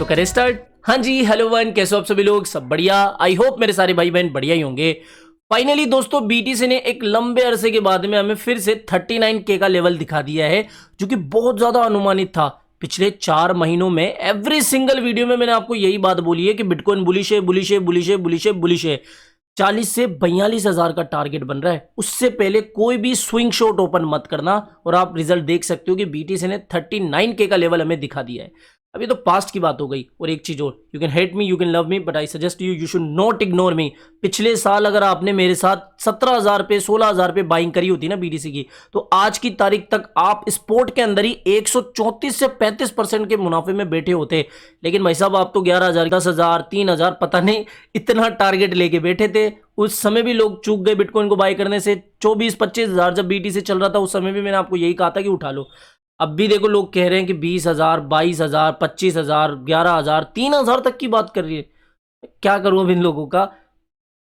करें स्टार्ट। हाँ जी, hello one, कैसे हो आप सभी लोग? सब बढ़िया। आई होप मेरे सारे भाई बहन बढ़िया ही होंगे। फाइनली दोस्तों, बीटीसी ने एक लंबे अरसे के बाद में हमें फिर से 39K का लेवल दिखा दिया है, जो कि बहुत ज्यादा अनुमानित था। पिछले 4 महीनों में एवरी सिंगल वीडियो में मैंने आपको यही बात बोली है कि बिटकॉइन बुलिश है, बुलिश है, बुलिश है, बुलिश है, बुलिश है। 40 से 42 हजार का टारगेट बन रहा है। उससे पहले कोई भी स्विंग शॉट ओपन मत करना। और आप रिजल्ट देख सकते हो कि बीटीसी ने 39K का लेवल हमें दिखा दिया है। अभी तो पास्ट की बात हो गई। और एक चीज और, you can hate me, you can love me, but I suggest you should not ignore me. पिछले साल अगर आपने मेरे साथ 17,000 पे 16,000 पे बाइंग करी होती ना बीटीसी की, तो आज की तारीख तक आप स्पोर्ट के अंदर ही 134 से 35% के मुनाफे में बैठे होते। लेकिन भाई साहब, आप तो 11,000, 10,000, 3,000 पता नहीं इतना टारगेट लेके बैठे थे। उस समय भी लोग चूक गए बिटकॉइन को बाय करने से। 24-25 हजार जब बीटीसी चल रहा था, उस समय भी मैंने आपको यही कहा था कि उठा लो। अब भी देखो, लोग कह रहे हैं कि 20,000, 22,000, 25,000, 11,000, 3,000 तक की बात कर रही है। क्या करूं अब इन लोगों का?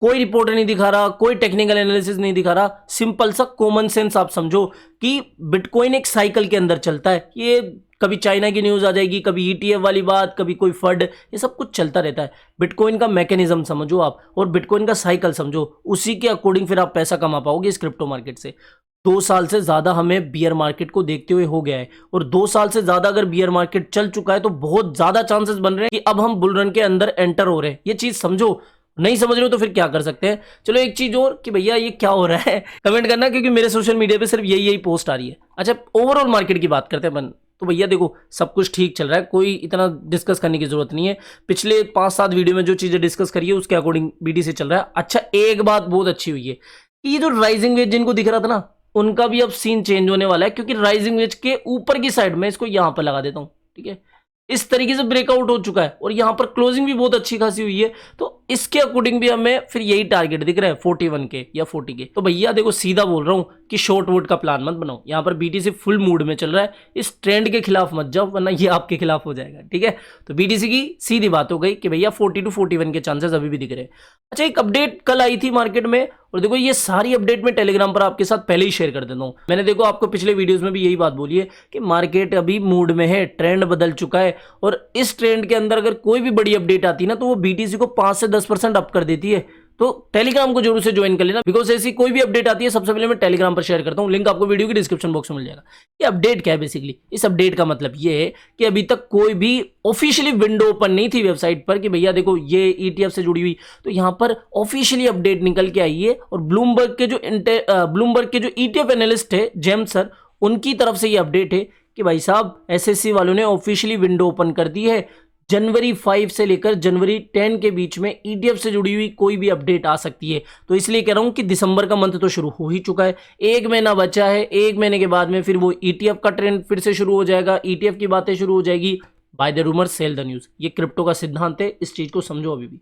कोई रिपोर्ट नहीं दिखा रहा, कोई टेक्निकल एनालिसिस नहीं दिखा रहा। सिंपल सा कॉमन सेंस आप समझो कि बिटकॉइन एक साइकिल के अंदर चलता है। ये कभी चाइना की न्यूज आ जाएगी, कभी ईटीएफ वाली बात, कभी कोई फंड, ये सब कुछ चलता रहता है। बिटकॉइन का मैकेनिज्म समझो आप, और बिटकॉइन का साइकिल समझो। उसी के अकॉर्डिंग फिर आप पैसा कमा पाओगे इस क्रिप्टो मार्केट से। 2 साल से ज्यादा हमें बियर मार्केट को देखते हुए हो गया है, और 2 साल से ज्यादा अगर बियर मार्केट चल चुका है तो बहुत ज्यादा चांसेस बन रहे हैं कि अब हम बुल रन के अंदर एंटर हो रहे हैं। ये चीज समझो। नहीं समझ रहे हो तो फिर क्या कर सकते हैं? चलो एक चीज और कि भैया ये क्या हो रहा है, कमेंट करना, क्योंकि मेरे सोशल मीडिया पे सिर्फ यही पोस्ट आ रही है। अच्छा, ओवरऑल मार्केट की बात करते हैं अपन। तो भैया देखो, सब कुछ ठीक चल रहा है, कोई इतना डिस्कस करने की जरूरत नहीं है। पिछले 5-7 वीडियो में जो चीजें डिस्कस करी है उसके अकॉर्डिंग बीटीसी चल रहा है। अच्छा, एक बात बहुत अच्छी हुई है कि ये जो राइजिंग वेज जिनको दिख रहा था ना, उनका भी अब सीन चेंज होने वाला है। क्योंकि राइजिंग वेज के ऊपर की साइड में इसको यहां पर लगा देता हूं, ठीक है, इस तरीके से ब्रेकआउट हो चुका है, और यहां पर क्लोजिंग भी बहुत अच्छी खासी हुई है। तो इसके अकॉर्डिंग भी हमें फिर यही टारगेट दिख रहा है, 41K या 40K। तो भैया देखो, सीधा बोल रहा हूं कि शॉर्ट वोट का प्लान मत बनाओ। यहां पर बीटीसी फुल मूड में चल रहा है, इस ट्रेंड के खिलाफ मत जाओ, वरना ये आपके खिलाफ हो जाएगा, ठीक है। तो बीटीसी की सीधी बात हो गई कि भैया 40 to 41 के चांसेस अभी भी दिख रहे हैं। अच्छा, एक अपडेट कल आई थी मार्केट में, और देखो ये सारी अपडेट मैं टेलीग्राम पर आपके साथ पहले ही शेयर कर देता हूं। मैंने देखो आपको पिछले वीडियोस में भी यही बात बोली है कि मार्केट अभी मूड में है, ट्रेंड बदल चुका है, और इस ट्रेंड के अंदर अगर कोई भी बड़ी अपडेट आती है ना, तो वो बीटीसी को 5 से 10% अप कर देती है। तो टेलीग्राम को जरूर से ज्वाइन कर लेना, बिकॉज ऐसी कोई भी अपडेट आती है सबसे पहले मैं टेलीग्राम पर शेयर करता हूं। लिंक आपको वीडियो की डिस्क्रिप्शन बॉक्स में मिल जाएगा। ये अपडेट क्या है बेसिकली? इस अपडेट का मतलब ये है कि अभी तक कोई भी ऑफिशियली विंडो ओपन नहीं थी वेबसाइट पर कि भैया देखो ये ईटीएफ से जुड़ी हुई। तो यहां पर ऑफिशियली अपडेट निकल के आई है, और ब्लूमबर्ग के जो ईटीएफ एनालिस्ट है जेम्स सर, उनकी तरफ से ये अपडेट है कि भाई साहब एसएससी वालों ने ऑफिशियली विंडो ओपन कर दी है। जनवरी 5 से लेकर जनवरी 10 के बीच में ईटीएफ से जुड़ी हुई कोई भी अपडेट आ सकती है। तो इसलिए कह रहा हूं कि दिसंबर का मंथ तो शुरू हो ही चुका है, 1 महीना बचा है। 1 महीने के बाद में फिर वो ईटीएफ का ट्रेंड फिर से शुरू हो जाएगा, ईटीएफ की बातें शुरू हो जाएगी। By the rumour cell the news, ये क्रिप्टो का सिद्धांत है, इस चीज को समझो अभी भी।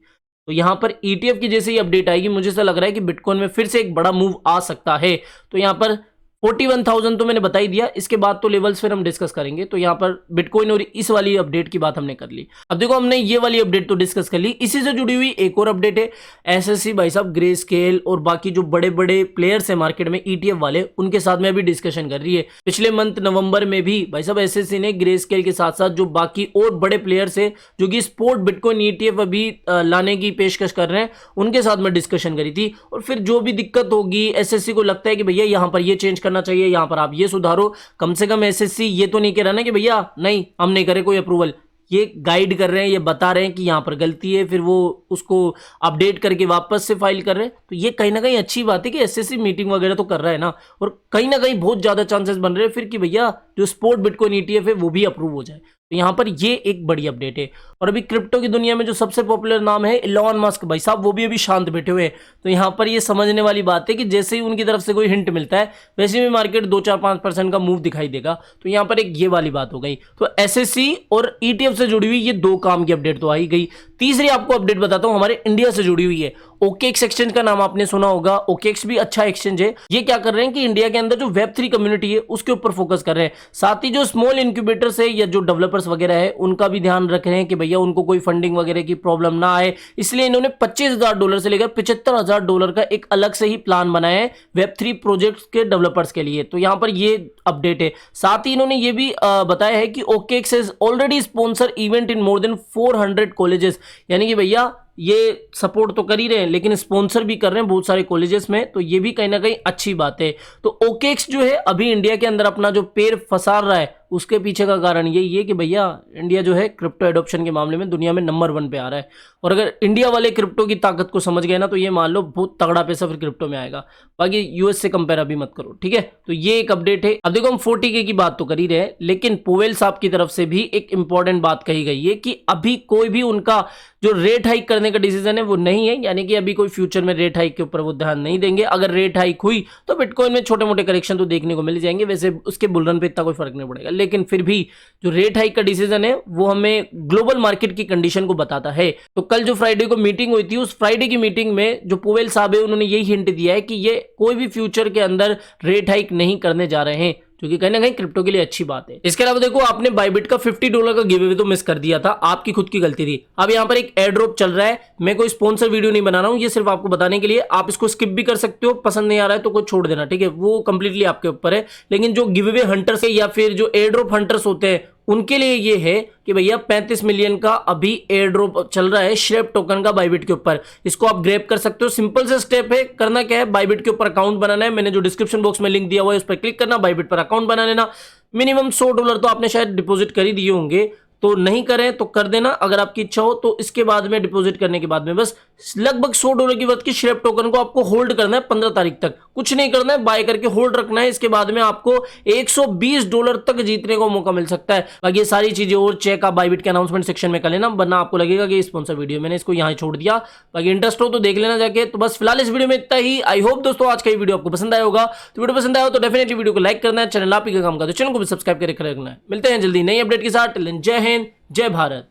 तो यहां पर ईटीएफ की जैसे ही अपडेट आएगी, मुझे ऐसा लग रहा है कि बिटकॉइन में फिर से एक बड़ा मूव आ सकता है। तो यहां पर 41,000 तो मैंने बता ही दिया, इसके बाद तो लेवल्स फिर हम डिस्कस करेंगे। तो यहाँ पर बिटकॉइन और इस वाली अपडेट की बात हमने कर ली। अब देखो, हमने ये वाली अपडेट तो डिस्कस कर ली, इसी से जुड़ी हुई एक और अपडेट है। एसएससी भाई साहब, ग्रे स्केल और बाकी जो बड़े बड़े प्लेयर्स हैं मार्केट में ईटीएफ वाले, उनके साथ में भी डिस्कशन कर रही है। पिछले मंथ नवंबर में भी भाई साहब एसएससी ने ग्रे स्केल के साथ साथ जो बाकी और बड़े प्लेयर्स है जो कि स्पोर्ट बिटकॉइन ईटीएफ अभी लाने की पेशकश कर रहे हैं, उनके साथ में डिस्कशन करी थी। और फिर जो भी दिक्कत होगी, एसएससी को लगता है कि भैया यहाँ पर ये चेंज करना चाहिए, यहाँ पर ये सुधारो। कम से कम एसएससी ये तो नहीं कह रहा ना कि भैया नहीं हम नहीं करें कोई अप्रूवल। ये गाइड कर रहे हैं, ये बता रहे हैं कि यहां पर गलती है, फिर वो उसको अपडेट करके वापस से फाइल कर रहे हैं। तो ये कहीं ना कहीं अच्छी बात है कि एसएससी मीटिंग वगैरह तो कर रहा है ना, और कहीं ना कहीं बहुत ज्यादा चांसेस बन रहे हैं फिर कि भैया जो स्पोर्ट बिटकॉइन ईटीएफ है वो भी अप्रूव हो जाए। तो यहां पर ये एक बड़ी अपडेट है। और अभी क्रिप्टो की दुनिया में जो सबसे पॉपुलर नाम है इलॉन मस्क भाई साहब, वो भी अभी शांत बैठे हुए हैं। तो यहां पर ये समझने वाली बात है कि जैसे ही उनकी तरफ से कोई हिंट मिलता है, वैसे ही मार्केट 2-4-5% का मूव दिखाई देगा। तो यहां पर एक ये वाली बात हो गई। तो एसएससी और ईटीएफ से जुड़ी हुई ये 2 काम की अपडेट तो आई गई। तीसरी आपको अपडेट बताता हूं, हमारे इंडिया से जुड़ी हुई है। OKX एक्सचेंज का नाम आपने सुना होगा। OKX भी अच्छा एक्सचेंज है। ये क्या कर रहे हैं कि इंडिया के अंदर जो Web3 कम्युनिटी है उसके ऊपर फोकस कर रहे हैं। साथ ही जो स्मॉल इंक्यूबेटर्स है या जो डेवलपर्स वगैरह है उनका भी ध्यान रख रहे हैं कि भैया उनको कोई फंडिंग वगैरह की प्रॉब्लम ना आए, इसलिए इन्होंने $25,000 से लेकर $75,000 का एक अलग से ही प्लान बनाया है Web3 प्रोजेक्ट्स के डेवलपर्स के लिए। तो यहाँ पर ये अपडेट है। साथ ही इन्होंने ये भी बताया है कि OKX has already sponsor event in more than 400 colleges, यानी कि भैया ये सपोर्ट तो कर ही रहे हैं लेकिन स्पॉन्सर भी कर रहे हैं बहुत सारे कॉलेजेस में, तो ये भी कहीं ना कहीं अच्छी बात है। तो OKX जो है अभी इंडिया के अंदर अपना जो पैर फंसा रहा है उसके पीछे का कारण यही है कि भैया इंडिया जो है क्रिप्टो एडॉप्शन के मामले में दुनिया में नंबर 1 पे आ रहा है। और अगर इंडिया वाले क्रिप्टो की ताकत को समझ गए ना तो ये मान लो बहुत तगड़ा पैसा फिर क्रिप्टो में आएगा। बाकी यूएस से कंपेयर अभी मत करो, ठीक है। तो ये एक अपडेट है। अब देखो हम 40K की बात तो कर ही रहे हैं, लेकिन पोवेल साहब की तरफ से भी एक इंपॉर्टेंट बात कही गई है कि अभी कोई भी उनका जो रेट हाइक करने का डिसीजन है वो नहीं है, यानी कि अभी कोई फ्यूचर में रेट हाइक के ऊपर वो ध्यान नहीं देंगे। अगर रेट हाइक हुई तो बिटकॉइन में छोटे मोटे करेक्शन तो देखने को मिल जाएंगे, वैसे उसके बुल रन पे इतना कोई फर्क नहीं पड़ेगा। लेकिन फिर भी जो रेट हाइक का डिसीजन है वो हमें ग्लोबल मार्केट की कंडीशन को बताता है। तो कल जो फ्राइडे को मीटिंग हुई थी उस फ्राइडे की मीटिंग में जो पोवेल साहब है उन्होंने यही हिंट दिया है कि ये कोई भी फ्यूचर के अंदर रेट हाइक नहीं करने जा रहे हैं, जो कि कहीं ना कहीं क्रिप्टो के लिए अच्छी बात है। इसके अलावा देखो आपने बाइबिट का $50 का गिव अवे तो मिस कर दिया था, आपकी खुद की गलती थी। अब यहाँ पर एक एयर ड्रॉप चल रहा है, मैं कोई स्पॉन्सर वीडियो नहीं बना रहा हूँ, ये सिर्फ आपको बताने के लिए। आप इसको स्किप भी कर सकते हो, पसंद नहीं आ रहा है तो कोई छोड़ देना, ठीक है, वो कंप्लीटली आपके ऊपर है। लेकिन जो गिव अवे हंटर्स है या फिर जो एयर ड्रॉप हंटर्स होते हैं उनके लिए ये है कि भैया 35 मिलियन का अभी एयर ड्रॉप चल रहा है श्रेप टोकन का बाइबिट के ऊपर, इसको आप ग्रैब कर सकते हो। सिंपल से स्टेप है, करना क्या है, बाइबिट के ऊपर अकाउंट बनाना है। मैंने जो डिस्क्रिप्शन बॉक्स में लिंक दिया हुआ है उस पर क्लिक करना, बाइबिट पर अकाउंट बना लेना। मिनिमम $100 तो आपने शायद डिपॉजिट कर ही दिए होंगे, तो नहीं करें तो कर देना अगर आपकी इच्छा हो। तो इसके बाद में डिपॉजिट करने के बाद में बस लगभग $100 की वर्थ की श्रेप टोकन को आपको होल्ड करना है 15 तारीख तक, कुछ नहीं करना है, बाय करके होल्ड रखना है। इसके बाद में आपको $120 तक जीतने को मौका मिल सकता है। बाकी ये सारी चीजें और चेक आप बाइबिट के अनाउंसमेंट सेक्शन में कर लेना, वरना आपको लगेगा कि स्पॉन्सर वीडियो, मैंने इसको यहाँ छोड़ दिया। बाकी इंटरेस्ट हो तो देख लेना जाके। तो बस फिलहाल इस वीडियो में इतना ही। आई होप दोस्तों आज का ये वीडियो आपको पसंद आया होगा। तो वीडियो पसंद आया हो तो डेफिनेटली वीडियो को लाइक करना है, चैनल आप ही का काम का तो चैनल को भी सब्सक्राइब करके रखना है। मिलते हैं जल्दी नई अपडेट के साथ। जय हिंद, जय भारत।